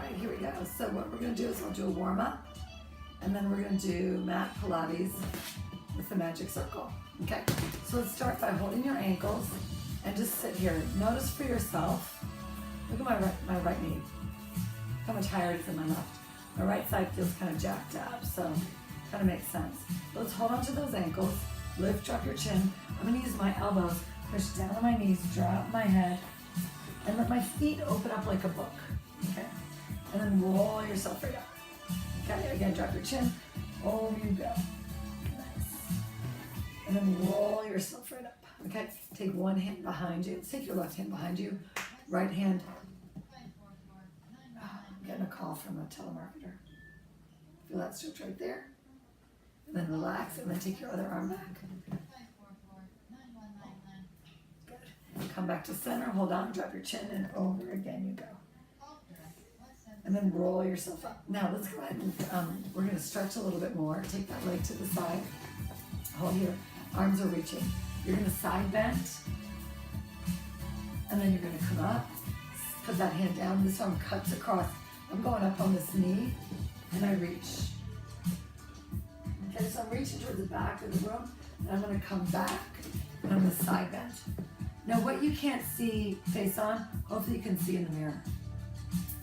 right, here we go. So what we're gonna do is we'll do a warm up, and then we're gonna do mat Pilates with the magic circle. Okay, so let's start by holding your ankles and just sit here. Notice for yourself, look at my right knee, how much higher it is than my left. My right side feels kind of jacked up, so kind of makes sense. Let's hold on to those ankles, lift, drop your chin. I'm gonna use my elbows, push down on my knees, drop my head, and let my feet open up like a book, okay? And then roll yourself right up. Okay, again, drop your chin, over you go. Nice. And then roll yourself right up, okay? Take one hand behind you. Let's take your left hand behind you, right hand. I'm getting a call from a telemarketer. Feel that stretch right there? And then relax, and then take your other arm back. Good. Come back to center, hold on, drop your chin, and over again you go. And then roll yourself up. Now let's go ahead and we're gonna stretch a little bit more. Take that leg to the side. Hold here, arms are reaching. You're gonna side bend, and then you're gonna come up, put that hand down. This arm cuts across. I'm going up on this knee, and I reach. Okay, so I'm reaching towards the back of the room, and I'm gonna come back, and I'm gonna side bend. Now what you can't see face on, hopefully you can see in the mirror.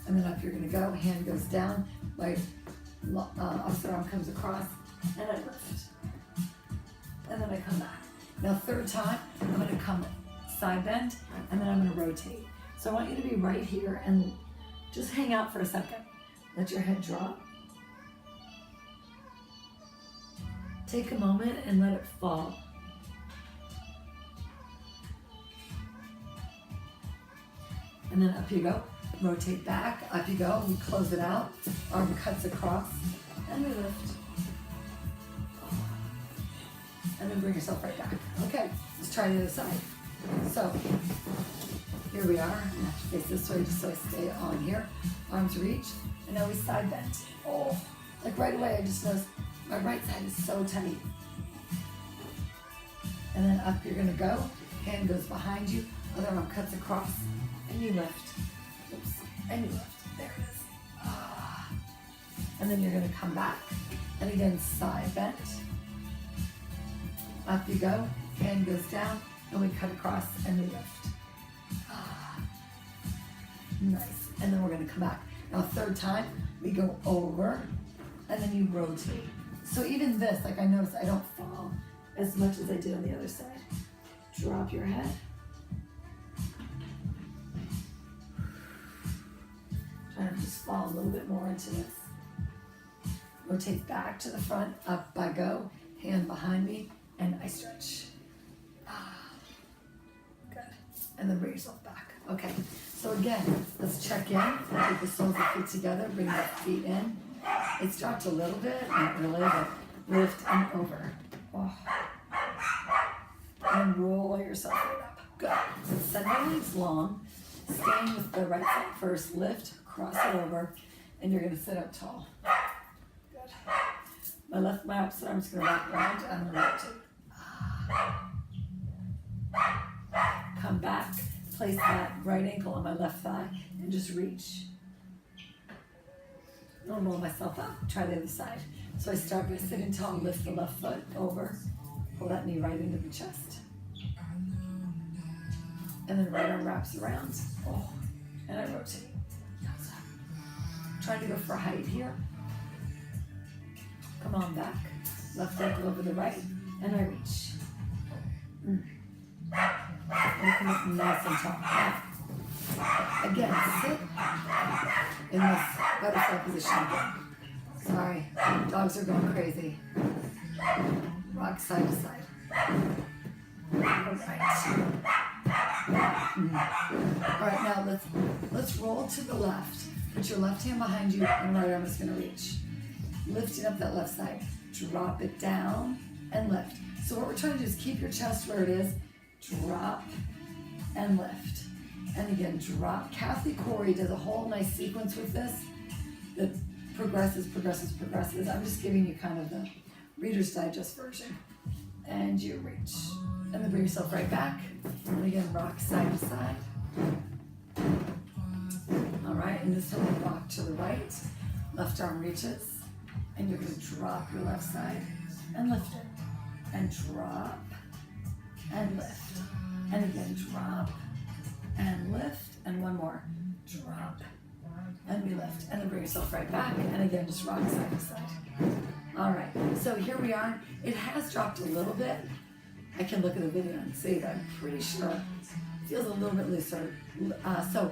And then up you're gonna go, hand goes down, right, opposite arm comes across, and I lift. And then I come back. Now third time, I'm gonna come side bend, and then I'm gonna rotate. So I want you to be right here and just hang out for a second. Let your head drop. Take a moment and let it fall. And then up you go. Rotate back, up you go, we close it out, arm cuts across, and we lift. And then bring yourself right back. Okay, let's try the other side. So, here we are. I have to face this way just so I stay on here. Arms reach, and now we side bend. Oh, like right away I just noticed my right side is so tight. And then up you're gonna go, hand goes behind you, other arm cuts across, and you lift. Oops, and you lift, there it is. And then you're gonna come back, and again, side bend. Up you go, hand goes down, and we cut across, and we lift. Nice, and then we're gonna come back. Now third time, we go over, and then you rotate. So even this, like I noticed I don't fall as much as I did on the other side. Drop your head. Trying to just fall a little bit more into this. Rotate back to the front, up I go, hand behind me, and I stretch. Good. And then bring yourself back. Okay, so again, let's check in. Keep the soles of the feet together, bring the feet in. It's dropped a little bit, not really, but lift and over. Oh. And roll yourself right up. Good. So send your legs long, staying with the right foot first, lift, cross it over, and you're gonna sit up tall. Good. My opposite arm's gonna wrap around and rotate. Come back, place that right ankle on my left thigh, and just reach. I'll roll myself up, try the other side. So I start by sitting tall, lift the left foot over, pull that knee right into the chest. And then right arm wraps around, oh, and I rotate. Trying to go for height here. Come on back, left ankle over the right, and I reach. And come up nice and tall. Now, again, sit in this butterfly position again. Sorry, dogs are going crazy. Rock side to side. All right, now let's roll to the left. Put your left hand behind you, and right arm is gonna reach. Lifting up that left side. Drop it down and lift. So what we're trying to do is keep your chest where it is. Drop and lift. And again, drop. Kathy Corey does a whole nice sequence with this that progresses. I'm just giving you kind of the Reader's Digest version. And you reach. And then bring yourself right back. And again, rock side to side. All right, and this time we rock to the right, left arm reaches, and you're gonna drop your left side and lift it, and drop, and lift, and again, drop, and lift, and one more, drop, and we lift, and then bring yourself right back, and again, just rock side to side. All right, so here we are. It has dropped a little bit. I can look at the video and see that I'm pretty sure it feels a little bit looser. So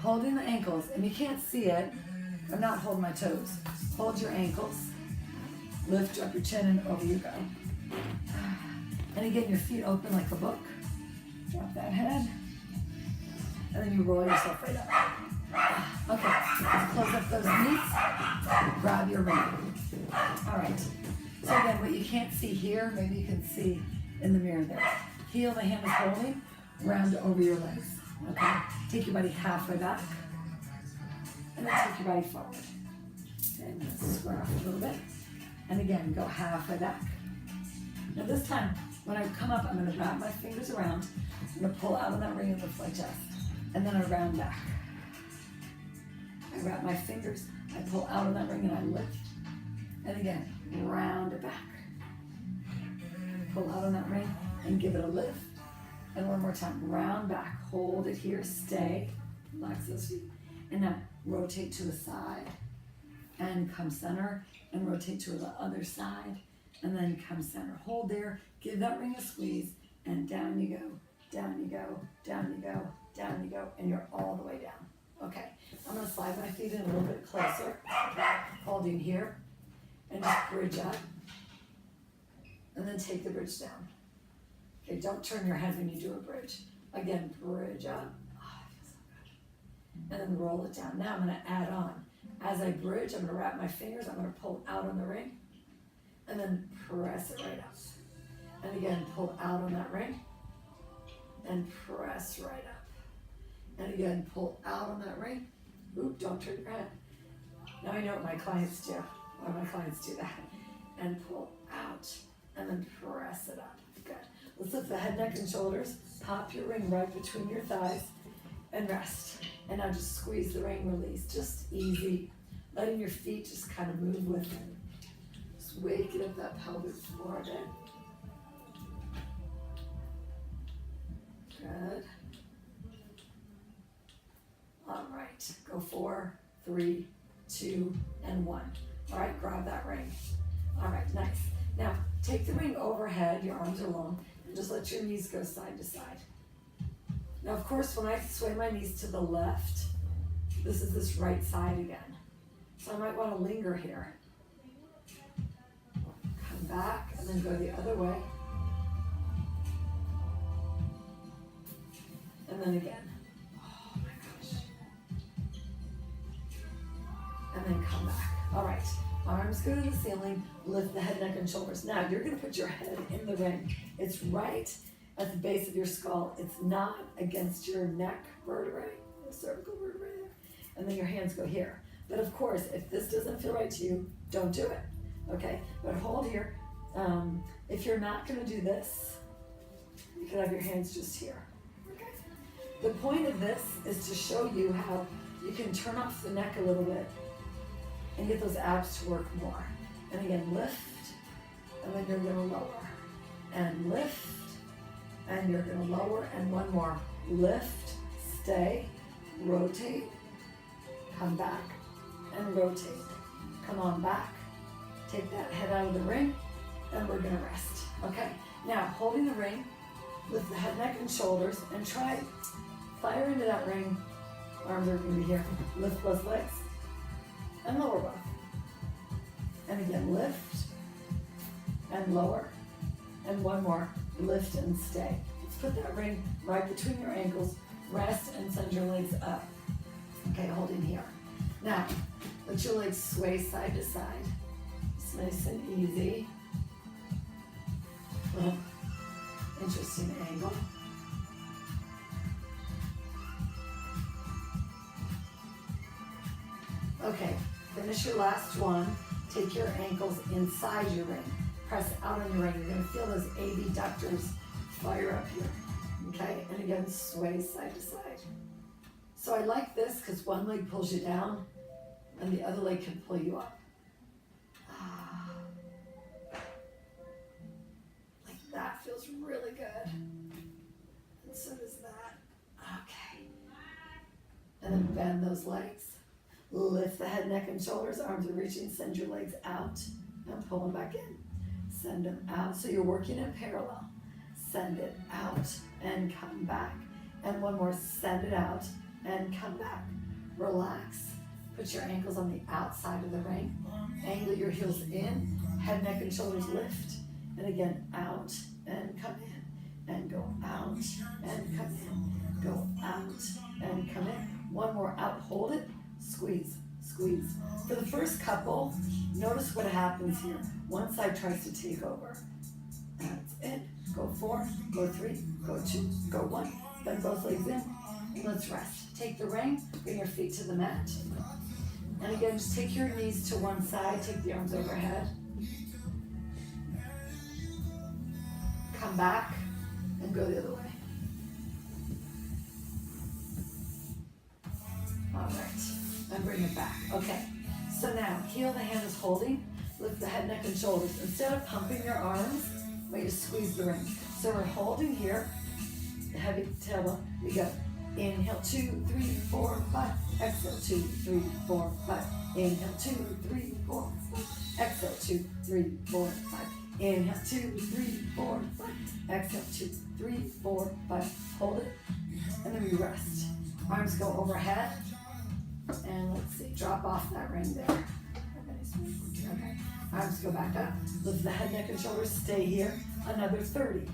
holding the ankles, and you can't see it, I'm not holding my toes. Hold your ankles, lift up your chin, and over you go. And again, your feet open like a book. Drop that head, and then you roll yourself right up. Okay, close up those knees, grab your ring. All right, so again, what you can't see here, maybe you can see in the mirror there. Heel the hand is holding, round over your legs, okay? Take your body halfway back, and then take your body forward. And square off a little bit, and again, go halfway back. Now this time, when I come up, I'm gonna wrap my fingers around, I'm gonna pull out of that ring and lift my chest, and then I round back. I wrap my fingers, I pull out of that ring and I lift, and again, round it back. Pull out on that ring and give it a lift. And one more time, round back, hold it here, stay, relax those feet. And now rotate to the side and come center, and rotate to the other side and then come center. Hold there, give that ring a squeeze, and down you go, down you go, down you go, down you go, and you're all the way down. Okay, I'm gonna slide my feet in a little bit closer, holding here, and just bridge up, and then take the bridge down. Okay, don't turn your head when you do a bridge. Again, bridge up, oh, that feels so good. And then roll it down. Now I'm gonna add on. As I bridge, I'm gonna wrap my fingers, I'm gonna pull out on the ring, and then press it right up. And again, pull out on that ring, and press right up. And again, pull out on that ring. Oop, don't turn your head. Now I know what my clients do. Why my clients do that. And pull out, and then press it up. Good. Let's lift the head, neck, and shoulders. Pop your ring right between your thighs, and rest. And now just squeeze the ring, release. Just easy. Letting your feet just kind of move with it. Just waking up that pelvic floor a bit. Good. All right, go 4, 3, 2, and 1. All right, grab that ring. All right, nice. Now, take the ring overhead, your arms are long, and just let your knees go side to side. Now, of course, when I sway my knees to the left, this is this right side again. So I might want to linger here. Come back, and then go the other way. And then again. Oh my gosh. And then come back. All right, arms go to the ceiling, lift the head, neck, and shoulders. Now you're gonna put your head in the ring. It's right at the base of your skull. It's not against your neck vertebrae, the cervical vertebrae there. And then your hands go here. But of course, if this doesn't feel right to you, don't do it, okay? But hold here. If you're not gonna do this, you can have your hands just here, okay? The point of this is to show you how you can turn off the neck a little bit and get those abs to work more. And again, lift, and then you're gonna lower. And lift, and you're gonna lower, and one more. Lift, stay, rotate, come back, and rotate. Come on back, take that head out of the ring, and we're gonna rest, okay? Now, holding the ring, lift the head, neck, and shoulders, and try, fire into that ring. Arms are gonna be here. Lift both legs, and lower both. And again, lift, and lower, and one more, lift and stay. Let's put that ring right between your ankles, rest, and send your legs up. Okay, holding here. Now, let your legs sway side to side. It's nice and easy. Interesting angle. Okay, finish your last one. Take your ankles inside your ring. Press out on your ring. You're gonna feel those abductors fire up here. Okay, and again, sway side to side. So I like this because one leg pulls you down and the other leg can pull you up. Like that feels really good. And so does that. Okay. And then bend those legs. Lift the head, neck, and shoulders. Arms are reaching. Send your legs out and pull them back in. Send them out. So you're working in parallel. Send it out and come back. And one more. Send it out and come back. Relax. Put your ankles on the outside of the ring. Angle your heels in. Head, neck, and shoulders lift. And again, out and come in. And go out and come in. Go out and come in. One more out. Hold it. Squeeze. Squeeze. For the first couple, notice what happens here. One side tries to take over. That's it. Go 4, go 3, go 2, go 1. Bend both legs in. Let's rest. Take the ring, bring your feet to the mat. And again, just take your knees to one side, take the arms overhead. Come back and go the other way. All right, and bring it back. Okay, so now heel the hand is holding, lift the head, neck, and shoulders. Instead of pumping your arms, we just squeeze the ring. So we're holding here, the heavy tailbone, we go. Inhale, 2, 3, 4, 5. Exhale, 2, 3, 4, 5. Inhale, 2, 3, 4, 5. Exhale, 2, 3, 4, 5. Inhale, 2, 3, 4, 5. Exhale, 2, 3, 4, 5. Hold it, and then we rest. Arms go overhead, and let's see, drop off that ring there. Okay, arms go back up. Lift the head, neck, and shoulders. Stay here. Another 30.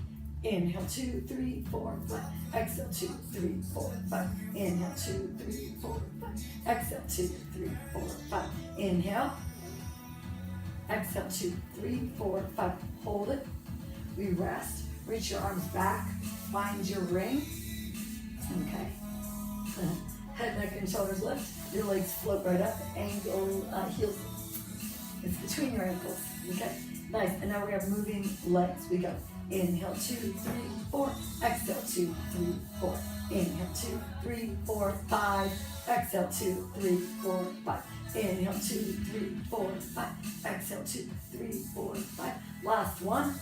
Inhale, 2, 3, 4, 5. Exhale, 2, 3, 4, 5. Inhale, 2, 3, 4, 5. Exhale, 2, 3, 4, 5. Inhale. Exhale, 2, 3, 4, 5. Hold it. We rest. Reach your arms back. Find your ring. Okay. Head, neck, and shoulders lift. Your legs float right up. Ankle, heels. It's between your ankles. Okay. Nice. And now we have moving legs. We go. Inhale, 2, 3, 4. Exhale, 2, 3, 4. Inhale, 2, 3, 4, 5. Exhale, 2, 3, 4, 5. Inhale, 2, 3, 4, 5. Exhale, 2, 3, 4, 5. Last one.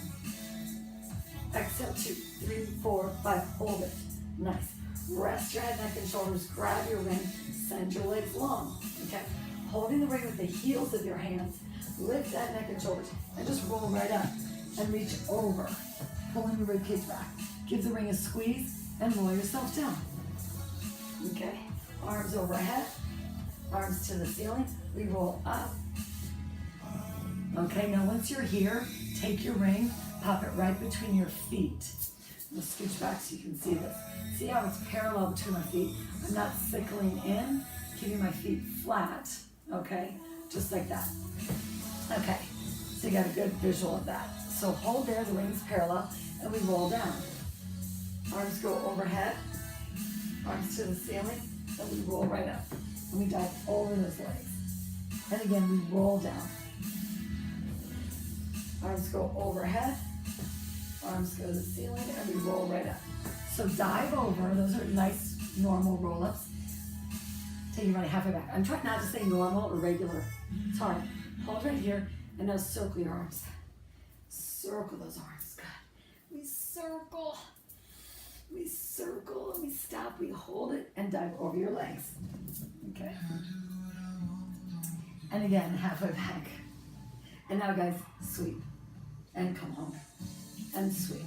Exhale, 2, 3, 4, 5. Hold it. Nice. Rest your head, neck, and shoulders. Grab your ring. Send your legs long. Okay. Holding the ring with the heels of your hands. Lift that neck and shoulders. And just roll right up. And reach over. Pulling your rib cage back. Give the ring a squeeze and roll yourself down. Okay. Arms overhead. Arms to the ceiling. We roll up. Okay, now once you're here, take your ring, pop it right between your feet. We'll scooch back so you can see this. See how it's parallel between my feet? I'm not sickling in, keeping my feet flat. Okay, just like that. Okay, so you got a good visual of that. So hold there, the ring's parallel, and we roll down. Arms go overhead, arms to the ceiling, and we roll right up. And we dive over those legs. And again, we roll down. Arms go overhead, arms go to the ceiling, and we roll right up. So dive over, those are nice normal roll-ups. Taking about halfway back. I'm trying not to say normal or regular. It's hard. Hold right here, and now circle your arms. Circle those arms. Good. We circle. We circle, and we stop, we hold it, and dive over your legs. Okay. And again, halfway back. And now guys, sweep. And come home. And sweep.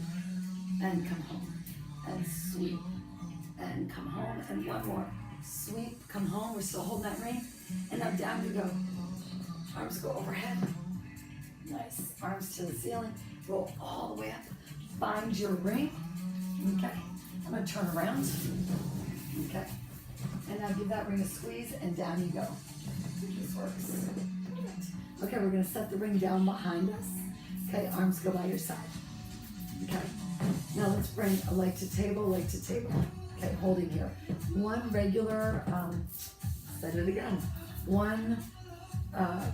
And come home. And sweep. And come home. And one more. Sweep, come home. We're still holding that ring. And now down we go. Arms go overhead. Nice. Arms to the ceiling. Roll all the way up. Find your ring. Okay. I'm going to turn around. Okay. And now give that ring a squeeze, and down you go. This works. Okay, we're going to set the ring down behind us. Okay, arms go by your side. Okay. Now let's bring a leg to table, leg to table. Okay, holding here. One regular, set it again. One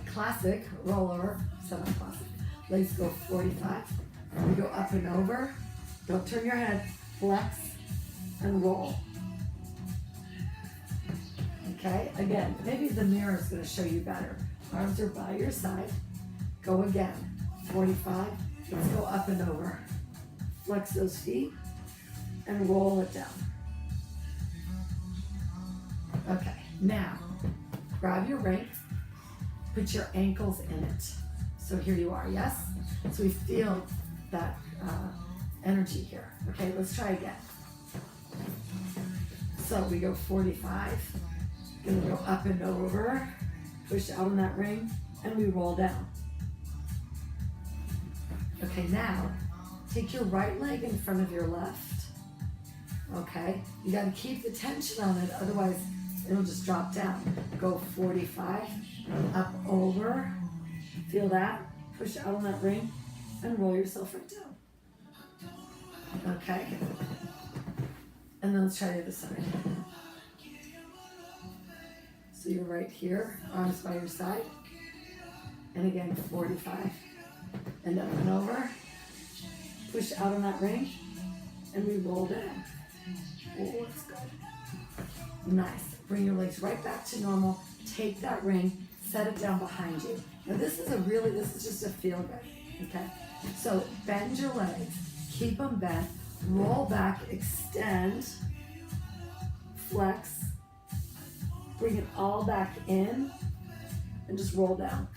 classic roller, semi-classic. Legs go 45. We go up and over. Don't turn your head. Flex and roll. Okay, again, maybe the mirror is going to show you better. Arms are by your side. Go again. 45. Let's go up and over. Flex those feet and roll it down. Okay, now grab your ring, put your ankles in it. So here you are, yes? So we feel that energy here. Okay, let's try again. So we go 45, gonna go up and over, push out on that ring, and we roll down. Okay, now take your right leg in front of your left. Okay, you gotta keep the tension on it, otherwise it'll just drop down. Go 45, up over, feel that, push out on that ring, and roll yourself right down. Okay, and then let's try the other side. So you're right here, arms by your side, and again 45, and up and over, push out on that ring, and we roll down. Oh, let's go. Nice. Bring your legs right back to normal. Take that ring, set it down behind you. Now this is just a feel good, okay? So bend your legs, keep them bent, roll back, extend, flex, bring it all back in, and just roll down.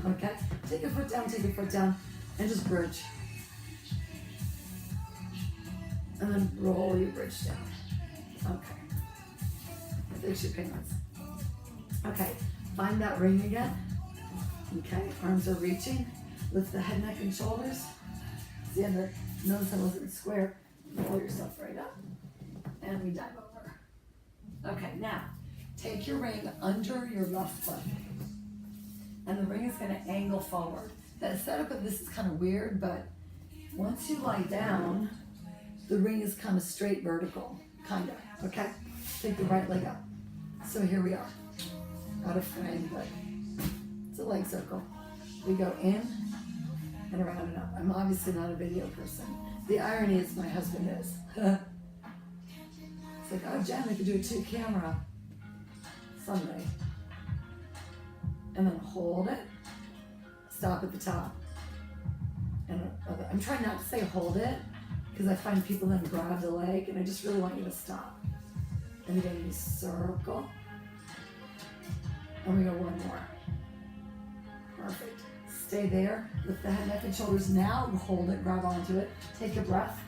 Okay? Take a foot down, and just bridge. And then roll your bridge down. Okay. Fix your pants. Okay, find that ring again. Okay, arms are reaching. Lift the head, neck, and shoulders. See, notice I wasn't square. Roll yourself right up. And we dive over. Okay, now, take your ring under your left foot. And the ring is gonna angle forward. That setup of this is kind of weird, but once you lie down, the ring is kind of straight vertical, kind of, okay? Take the right leg up. So here we are. Out of frame, but it's a leg circle. We go in and around and up. I'm obviously not a video person. The irony is my husband is. It's like, oh, Jen, we could do a 2-camera someday. And then hold it, stop at the top. And I'm trying not to say hold it, because I find people then grab the leg, and I just really want you to stop. And again, you circle. And we go one more. Perfect. Stay there. Lift the head, neck, and shoulders. Now hold it, grab onto it. Take a breath.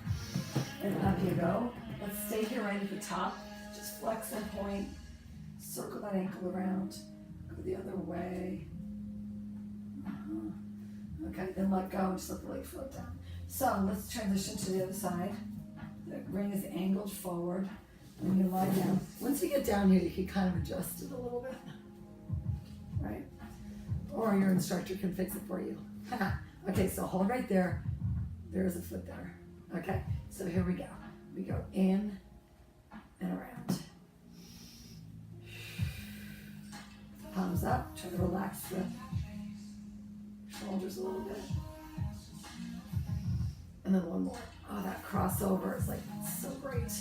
And up you go. Let's stay here right at the top. Just flex and point. Circle that ankle around. Go the other way. Okay, then let go and just let the leg float down. So let's transition to the other side. The ring is angled forward. And you lie down. Once you get down here, you can kind of adjust it a little bit. Right? Or your instructor can fix it for you. Okay, so hold right there. There's a foot there. Okay, so here we go. We go in and around. Palms up. Try to relax the shoulders a little bit. And then one more. Oh, that crossover is like so great.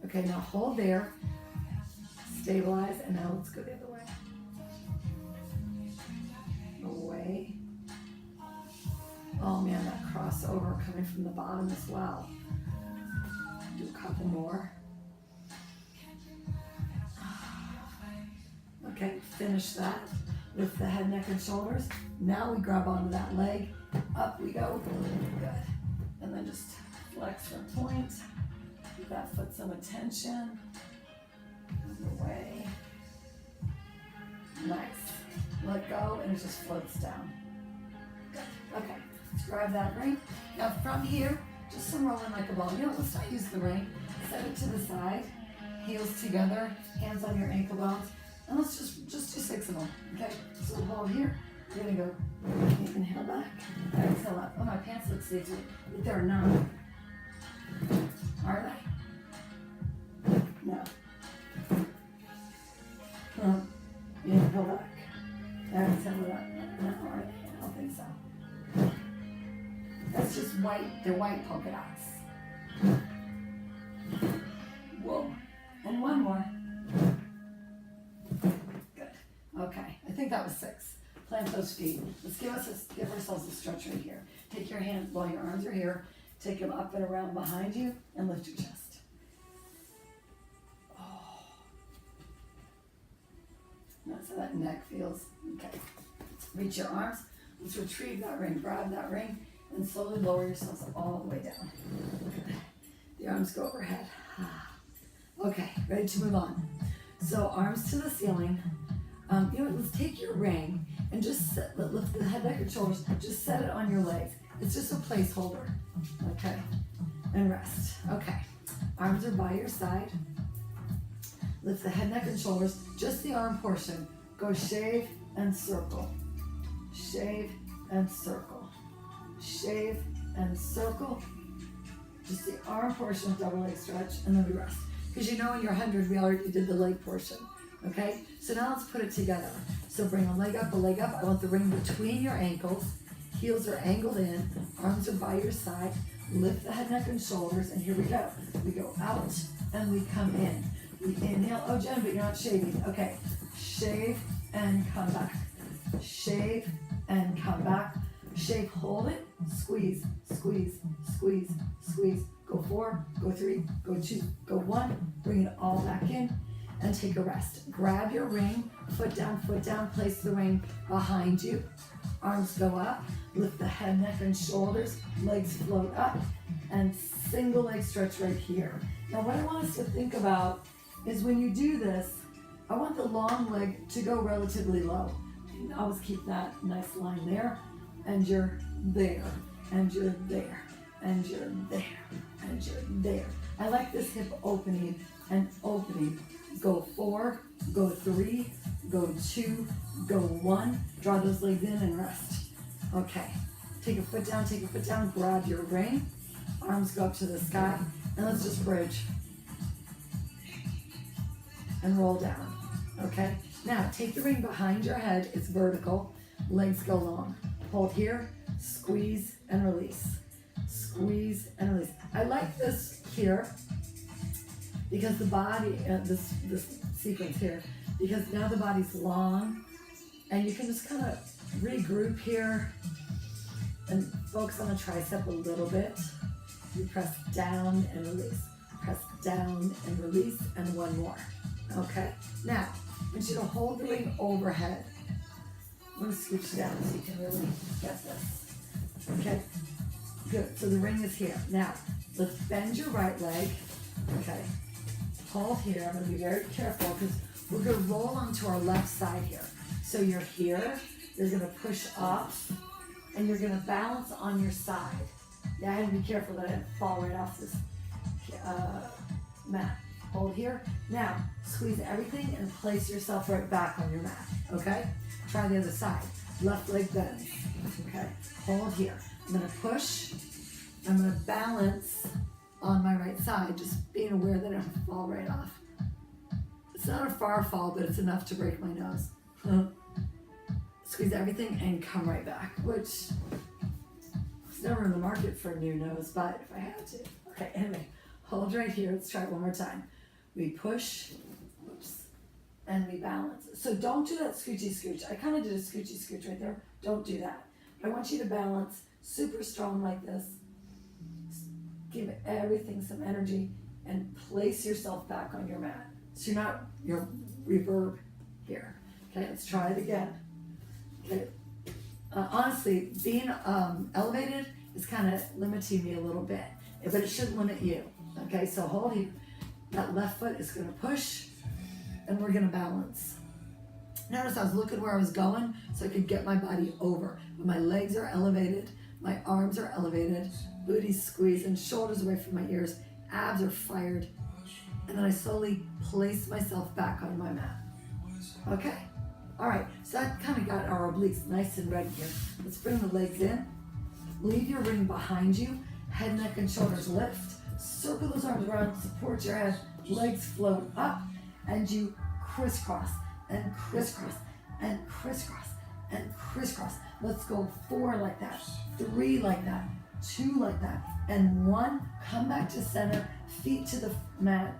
Okay, now hold there. Stabilize, and now let's go the other way. Away. Oh man, that crossover coming from the bottom as well. Do a couple more. Okay, finish that with the head, neck, and shoulders. Now we grab onto that leg. Up we go. Good. And then just flex and point. Give that foot some attention. Away. Nice. Let go and it just floats down. Good. Okay, let's grab that ring. Now from here, just some rolling like a ball. You know, let's not use the ring. Set it to the side. Heels together, hands on your ankle bones. And let's just do 6 of them. Okay, so we'll hold here. We're gonna go inhale back, exhale up. Oh, my pants look see-through, but they're not. Are they? No. Inhale back. Exhale it up. No, are they? I don't think so. That's just white. They're white polka dots. Whoa. And one more. Okay, I think that was 6. Plant those feet. Let's give ourselves a stretch right here. Take your hands while your arms are here. Take them up and around behind you and lift your chest. Oh. That's how that neck feels. Okay. Reach your arms. Let's retrieve that ring. Grab that ring and slowly lower yourselves all the way down. The arms go overhead. Okay, ready to move on. So arms to the ceiling. Let's take your ring and just lift the head, neck, and shoulders. Just set it on your legs. It's just a placeholder. Okay, and rest. Okay, arms are by your side. Lift the head, neck, and shoulders. Just the arm portion. Go shave and circle. Shave and circle. Shave and circle. Just the arm portion, double leg stretch, and then we rest. Because in your 100, we already did the leg portion. Okay, so now let's put it together. So bring a leg up, a leg up. I want the ring between your ankles. Heels are angled in. Arms are by your side. Lift the head, neck, and shoulders. And here we go. We go out and we come in. We inhale. Oh, Jen, but you're not shaving. Okay, shave and come back. Shave and come back. Shave, hold it. Squeeze, squeeze, squeeze, squeeze. Go 4, go 3, go 2, go 1. Bring it all back in. And take a rest. Grab your ring, foot down, place the ring behind you. Arms go up, lift the head, neck, and shoulders, legs float up, and single leg stretch right here. Now what I want us to think about is when you do this, I want the long leg to go relatively low. You can always keep that nice line there, and you're there, and you're there, and you're there, and you're there. I like this hip opening and opening. Go 4, go 3, go 2, go 1. Draw those legs in and rest. Okay, take a foot down, grab your ring. Arms go up to the sky, and let's just bridge. And roll down, okay? Now, take the ring behind your head, it's vertical. Legs go long. Hold here, squeeze and release. Squeeze and release. I like this here, because the body, this sequence here, because now the body's long, and you can just kind of regroup here and focus on the tricep a little bit. You press down and release, press down and release, and 1 more. Okay, now, I want you to hold the ring overhead. I'm gonna scooch down so you can really get this. Okay, good, so the ring is here. Now, let's bend your right leg, okay? Hold here. I'm going to be very careful because we're going to roll onto our left side here. So you're here, you're going to push up, and you're going to balance on your side. Yeah, I have to be careful that I don't fall right off this mat. Hold here. Now, squeeze everything and place yourself right back on your mat, okay? Try the other side. Left leg bends, okay? Hold here. I'm going to push. I'm going to balance on my right side, just being aware that I don't fall right off. It's not a far fall, but it's enough to break my nose. Squeeze everything and come right back, which was never in the market for a new nose, but if I had to. Okay, anyway, hold right here. Let's try it one more time. We push, oops, and we balance. So don't do that scoochy scooch. I kind of did a scoochy scooch right there. Don't do that. I want you to balance super strong like this. Give everything some energy and place yourself back on your mat. So you're not your reverb here. Okay, let's try it again. Okay. Honestly, being elevated is kind of limiting me a little bit, but it shouldn't limit you. Okay, so hold here. That left foot is going to push, and we're going to balance. Notice I was looking where I was going so I could get my body over. But my legs are elevated, my arms are elevated, booty squeezed, and shoulders away from my ears. Abs are fired. And then I slowly place myself back on my mat. Okay? All right, so that kind of got our obliques nice and ready here. Let's bring the legs in. Leave your ring behind you. Head, neck, and shoulders lift. Circle those arms around, support your head. Legs float up, and you crisscross, and crisscross, and crisscross, and crisscross. Let's go 4 like that, 3 like that, 2 like that, and 1. Come back to center, feet to the mat,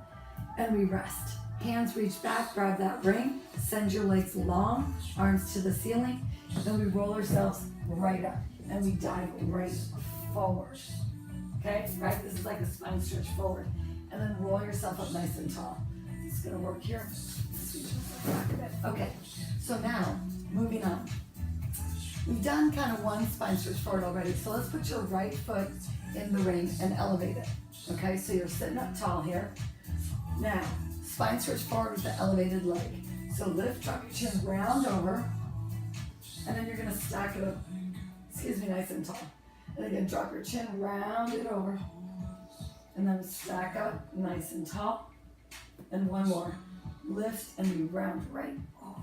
and we rest. Hands reach back, grab that ring, send your legs long, arms to the ceiling. Then we roll ourselves right up and we dive right forward. Okay, right? This is like a spine stretch forward. And then roll yourself up nice and tall. It's gonna work here. Squeeze yourself back a bit. Okay, so now, moving on. We've done kind of one spine stretch forward already, so let's put your right foot in the ring and elevate it. Okay, so you're sitting up tall here. Now, spine stretch forward with the elevated leg. So lift, drop your chin, round over, and then you're gonna stack it up, nice and tall. And again, drop your chin, round it over, and then stack up, nice and tall. And one more, lift and we round right over.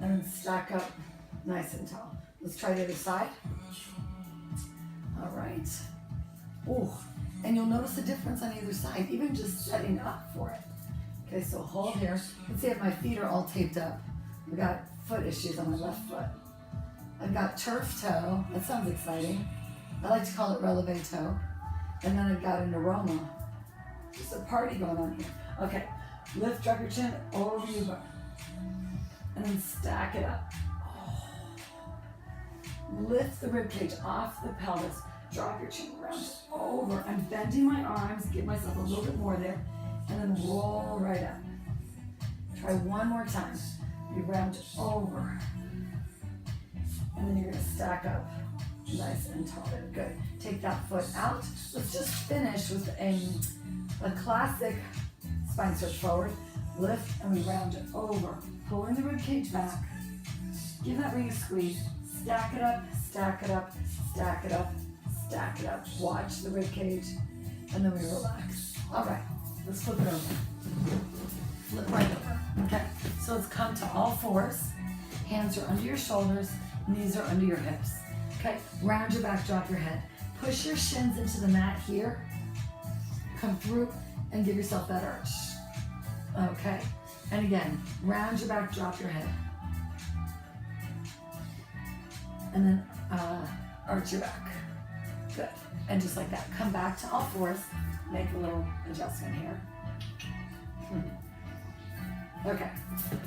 And then stack up, nice and tall. Let's try the other side. All right. Ooh, and you'll notice a difference on either side, even just setting up for it. Okay, so hold here. You can see if my feet are all taped up. I've got foot issues on my left foot. I've got turf toe. That sounds exciting. I like to call it releve toe. And then I've got an aroma. Just a party going on here. Okay, lift, drop your chin over your butt. And then stack it up. Lift the rib cage off the pelvis. Drop your chin, round it over. I'm bending my arms, give myself a little bit more there, and then roll right up. Try one more time. You round it over. And then you're gonna stack up nice and tall. Good. Take that foot out. Let's just finish with a classic spine stretch forward. Lift and we round it over. Pulling the rib cage back. Give that ring a squeeze. Stack it up, stack it up, stack it up, stack it up. Watch the rib cage, and then we relax. All right, let's flip it over. Flip right over. Okay, so let's come to all fours. Hands are under your shoulders, knees are under your hips. Okay, round your back, drop your head. Push your shins into the mat here. Come through and give yourself that arch. Okay, and again, round your back, drop your head. And then arch your back. Good. And just like that, come back to all fours. Make a little adjustment here. Okay,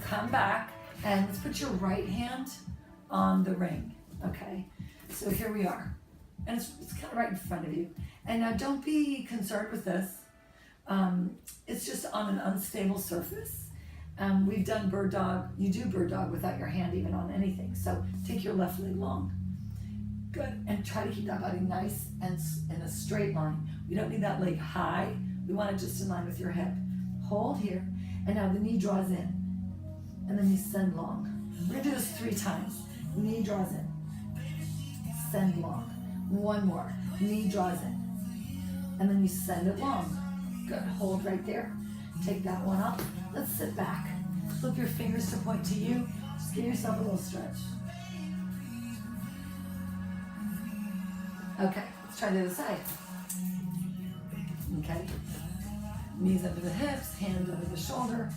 come back and let's put your right hand on the ring. Okay, so here we are. And it's kind of right in front of you. And now don't be concerned with this. It's just on an unstable surface. We've done bird dog. You do bird dog without your hand even on anything. So take your left leg long. Good. And try to keep that body nice and in a straight line. We don't need that leg high. We want it just in line with your hip. Hold here. And now the knee draws in. And then you send long. We're going to do this 3 times. Knee draws in. Send long. One more. Knee draws in. And then you send it long. Good. Hold right there. Take that one up. Let's sit back. Flip your fingers to point to you. Just give yourself a little stretch. Okay, let's try the other side. Okay. Knees under the hips, hands under the shoulder.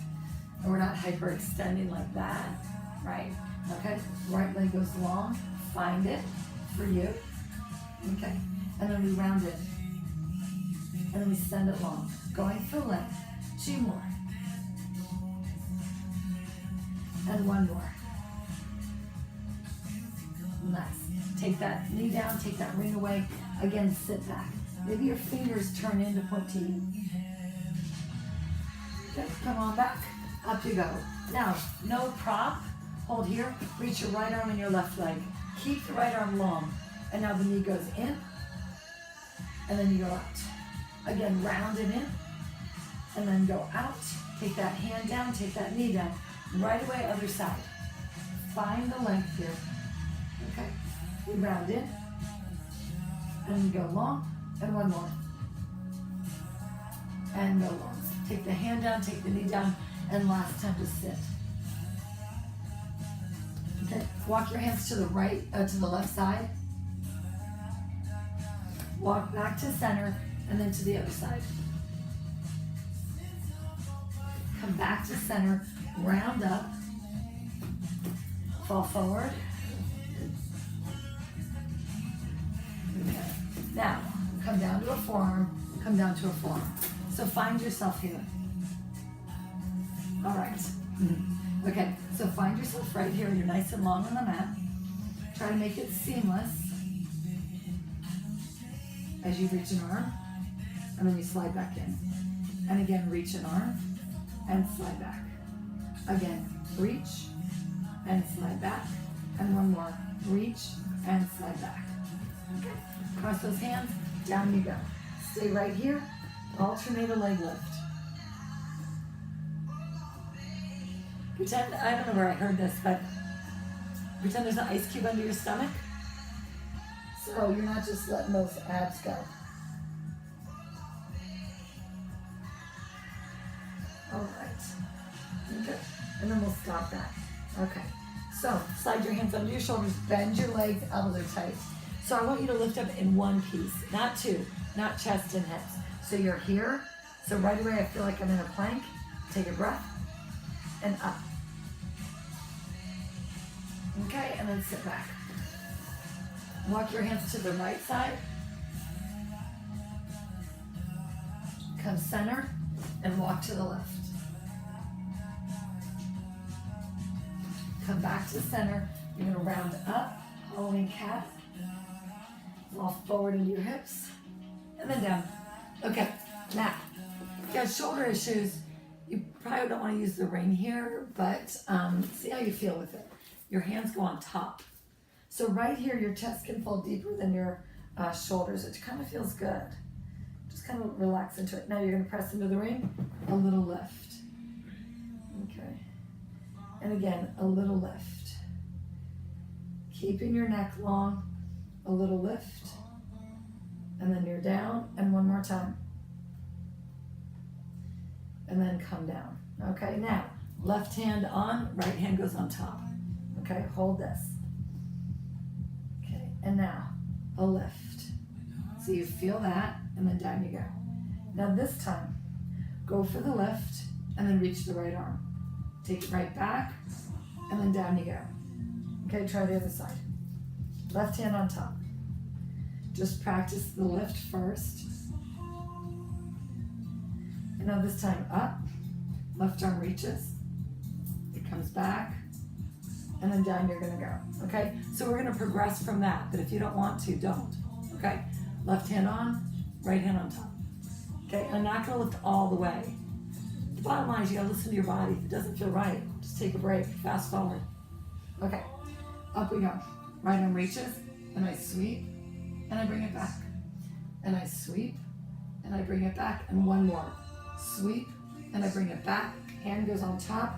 And we're not hyperextending like that, right? Okay, right leg goes long. Find it for you. Okay, and then we round it. And then we send it long. Going for length. 2 more. And 1 more. Nice. Take that knee down, take that ring away. Again, sit back. Maybe your fingers turn in to point to you. Okay, come on back. Up you go. Now, no prop. Hold here. Reach your right arm and your left leg. Keep the right arm long. And now the knee goes in. And then you go out. Again, round it in. And then go out. Take that hand down, take that knee down. Right away, other side. Find the length here. Okay. We round in. And we go long. And 1 more. And go long. Take the hand down, take the knee down. And last time to sit. Okay. Walk your hands to the right, to the left side. Walk back to center. And then to the other side. Come back to center, round up, fall forward. Okay. Now, come down to a forearm, come down to a forearm. So find yourself here. All right. Okay, so find yourself right here. You're nice and long on the mat. Try to make it seamless as you reach an arm, and then you slide back in. And again, reach an arm and slide back. Again, reach and slide back. And one more, reach and slide back. Okay, cross those hands, down you go. Stay right here, alternate a leg lift. Pretend, I don't know where I heard this, but pretend there's an ice cube under your stomach. So you're not just letting those abs go. All right. Okay. And then we'll stop that. Okay. So slide your hands under your shoulders, bend your legs, elbows are tight. So I want you to lift up in one piece, not two, not chest and hips. So you're here. So right away I feel like I'm in a plank. Take a breath and up. Okay, and then sit back. Walk your hands to the right side. Come center and walk to the left. Come back to center. You're gonna round up, Halloween cat. Fall forward into your hips, and then down. Okay, now, if you have shoulder issues, you probably don't wanna use the ring here, but see how you feel with it. Your hands go on top. So right here, your chest can fall deeper than your shoulders. It kind of feels good. Just kind of relax into it. Now you're gonna press into the ring, a little lift. Okay. And again, a little lift. Keeping your neck long, a little lift. And then you're down, and one more time. And then come down. Okay, now, left hand on, right hand goes on top. Okay, hold this. Okay, and now, a lift. So you feel that, and then down you go. Now this time, go for the lift, and then reach the right arm. Take it right back, and then down you go. Okay, try the other side. Left hand on top. Just practice the lift first. And now this time up, left arm reaches, it comes back, and then down you're gonna go, okay? So we're gonna progress from that, but if you don't want to, don't, okay? Left hand on, right hand on top. Okay, I'm not gonna lift all the way. The bottom line is you gotta listen to your body. If it doesn't feel right, just take a break, fast forward. Okay, up we go. Right arm reaches, and I sweep, and I bring it back. And I sweep, and I bring it back, and one more. Sweep, and I bring it back, hand goes on top.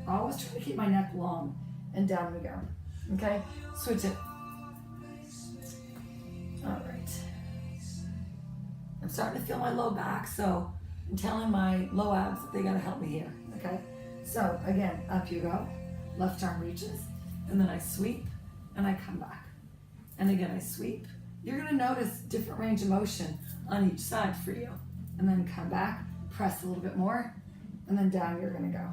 I always try to keep my neck long, and down we go. Okay, switch it. All right. I'm starting to feel my low back, so I'm telling my low abs that they gotta help me here, okay? So again, up you go, left arm reaches, and then I sweep, and I come back. And again, I sweep. You're gonna notice different range of motion on each side for you. And then come back, press a little bit more, and then down you're gonna go.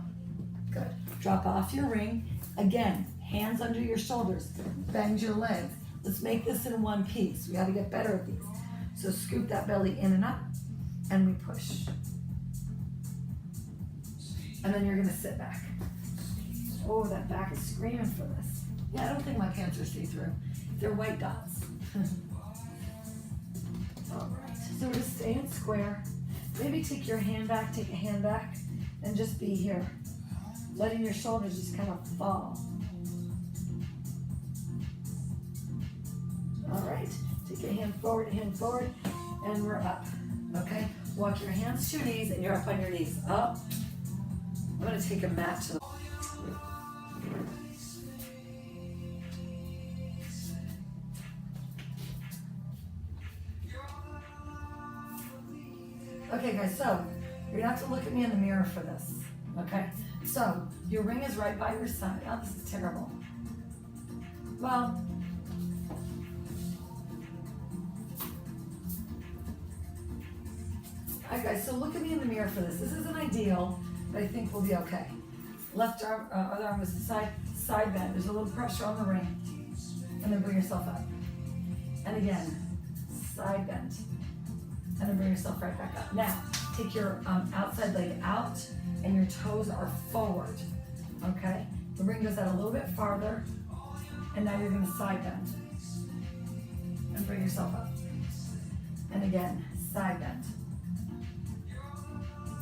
Good. Drop off your ring. Again, hands under your shoulders, bend your legs. Let's make this in one piece. We gotta get better at these. So scoop that belly in and up, and we push. And then you're gonna sit back. Oh, that back is screaming for this. Yeah, I don't think my pants are see-through. They're white dots. All right, so we're just staying square. Maybe take your hand back, take a hand back, and just be here. Letting your shoulders just kind of fall. All right, take a hand forward, and we're up, okay? Walk your hands to your knees, and you're up on your knees. Up. I'm gonna take a mat to the Okay guys, so you're gonna have to look at me in the mirror for this, okay? So, your ring is right by your side. Oh, this is terrible. Well, alright guys, so look at me in the mirror for this. This isn't ideal, but I think we'll be okay. Left arm, other arm is the side bend. There's a little pressure on the ring. And then bring yourself up. And again, side bend. And then bring yourself right back up. Now, take your outside leg out and your toes are forward, okay? The ring goes out a little bit farther, and now you're gonna side bend. And bring yourself up. And again, side bend.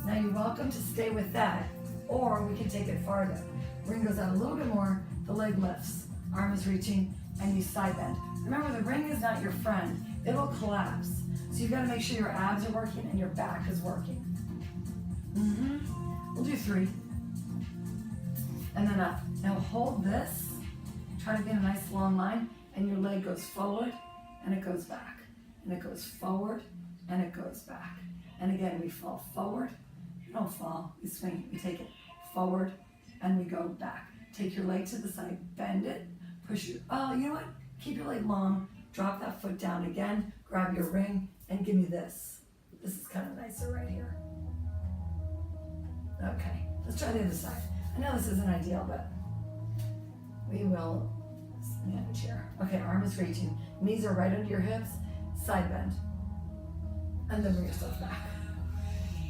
Now you're welcome to stay with that, or we can take it farther. Ring goes out a little bit more, the leg lifts, arm is reaching, and you side bend. Remember, the ring is not your friend. It'll collapse. So you've got to make sure your abs are working and your back is working. We'll do 3. And then up. Now hold this. Try to be in a nice long line, and your leg goes forward, and it goes back. And it goes forward, and it goes back. And again, we fall forward. You don't fall, we swing. We take it forward, and we go back. Take your leg to the side, bend it, push you. Oh, you know what? Keep your leg long, drop that foot down again, grab your ring, and give me this. This is kind of nicer right here. Okay, let's try the other side. I know this isn't ideal, but we will manage here. Okay, arm is reaching. Knees are right under your hips, side bend. And then bring yourself back.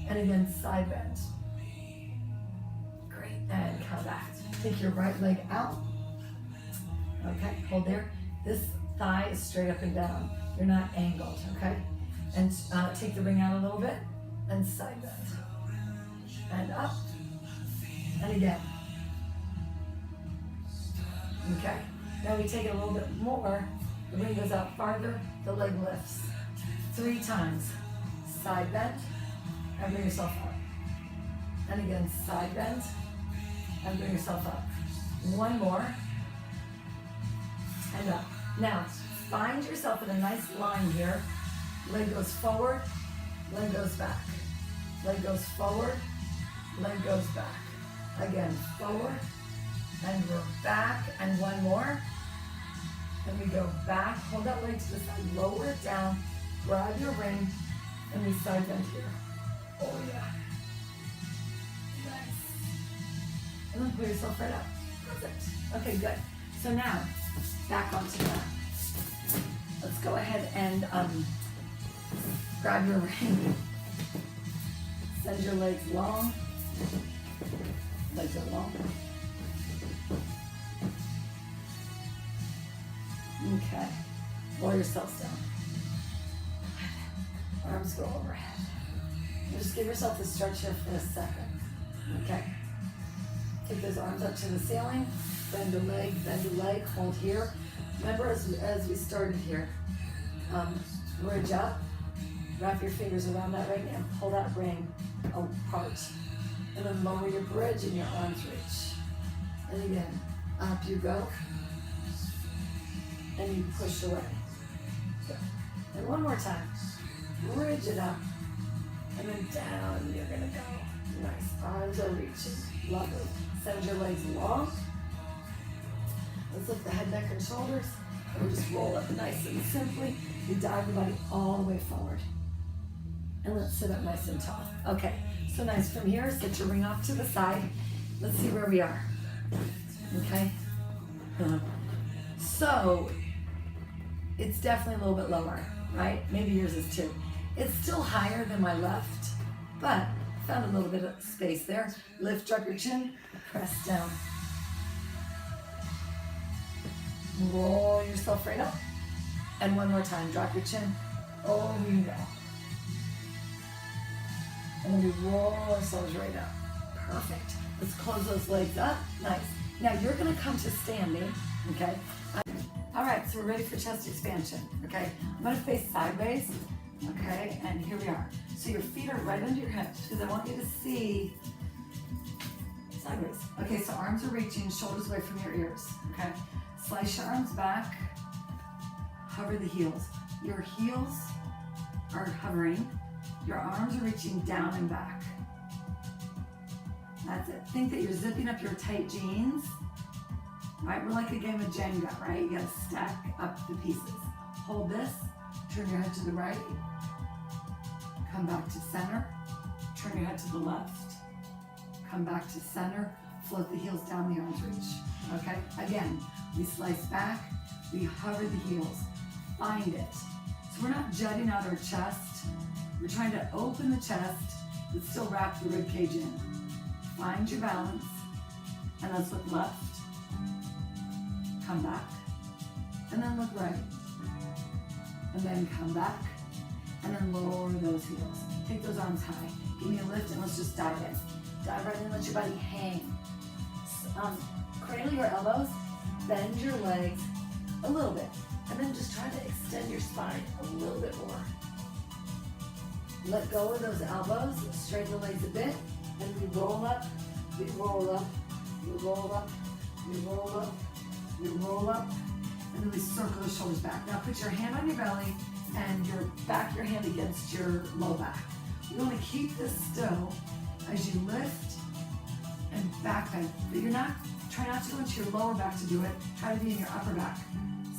And again, side bend. Great, and come back. Take your right leg out. Okay, hold there. This thigh is straight up and down. You're not angled, okay? And take the ring out a little bit and side bend. And up. And again. Okay, now we take it a little bit more. The ring goes out farther, the leg lifts. 3 times. Side bend, and bring yourself up. And again, side bend, and bring yourself up. 1 more. And up. Now, find yourself in a nice line here. Leg goes forward, leg goes back. Leg goes forward, leg goes back. Again, forward, and we're back, and 1 more. And we go back, hold that leg to the side, lower it down, grab your ring, and we side bend here. Oh yeah. Nice. And then pull yourself right up. Perfect. Okay, good. So now, back onto that. Let's go ahead and grab your ring. Send your legs long. Legs are long. Okay. Roll yourselves down. Arms go overhead. And just give yourself a stretch here for a second. Okay. Take those arms up to the ceiling. Bend a leg, hold here. Remember as we started here, bridge up. Wrap your fingers around that ring and pull that ring apart. And then lower your bridge and your arms reach. And again, up you go. And you push away. Good. And 1 more time. Bridge it up. And then down you're gonna go. Nice. Arms are reaching. Lovely. Send your legs long. Let's lift the head, neck, and shoulders. And we just roll up nice and simply. You dive the body all the way forward. And let's sit up nice and tall. Okay, so nice. From here, set your ring off to the side. Let's see where we are. Okay? So, it's definitely a little bit lower, right? Maybe yours is too. It's still higher than my left, but found a little bit of space there. Lift, drop your chin, press down. Roll yourself right up. And 1 more time, drop your chin. Oh, you go. And then we roll ourselves right up. Perfect. Let's close those legs up. Nice. Now you're gonna come to standing, okay? All right, so we're ready for chest expansion, okay? I'm gonna face sideways, okay? And here we are. So your feet are right under your hips because I want you to see sideways. Okay, so arms are reaching, shoulders away from your ears, okay? Slice your arms back, hover the heels. Your heels are hovering, your arms are reaching down and back. That's it. Think that you're zipping up your tight jeans. Right, we're like a game of Jenga, right? You gotta stack up the pieces. Hold this, turn your head to the right, come back to center, turn your head to the left, come back to center, float the heels down, the arms reach. Okay, again, we slice back, we hover the heels, find it. So we're not jutting out our chest, we're trying to open the chest but still wrap the rib cage in. Find your balance, and let's look left, come back, and then look right, and then come back, and then lower those heels. Take those arms high. Give me a lift, and let's just dive in. Dive right in, let your body hang. Cradle your elbows, bend your legs a little bit, and then just try to extend your spine a little bit more. Let go of those elbows, straighten the legs a bit, and we roll up, we roll up, we roll up, we roll up, we roll up, and then we circle the shoulders back. Now put your hand on your belly and your hand against your low back. You want to keep this still as you lift and back bend. But try not to go into your lower back to do it. Try to be in your upper back.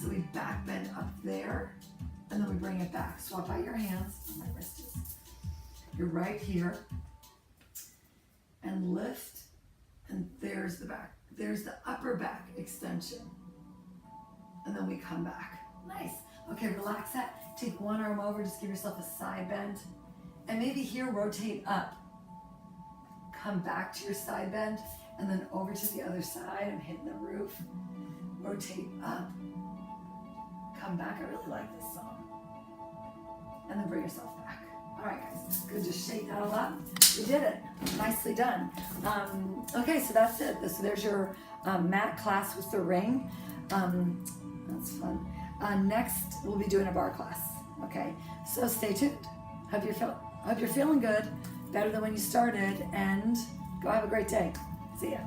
So we back bend up there, and then we bring it back. Swap out your hands. My wrist is. You're right here. And lift, and there's the back. There's the upper back extension. And then we come back. Nice. Okay, relax that. Take one arm over, just give yourself a side bend. And maybe here, rotate up. Come back to your side bend, and then over to the other side. I'm hitting the roof. Rotate up. Come back. I really like this song. And then bring yourself back. All right, guys. Good. Just shake that all up. You did it. Nicely done. Okay, so that's it. So there's your mat class with the ring. That's fun. Next, we'll be doing a bar class. Okay, so stay tuned. Hope you're feeling good, better than when you started, and go have a great day. See ya.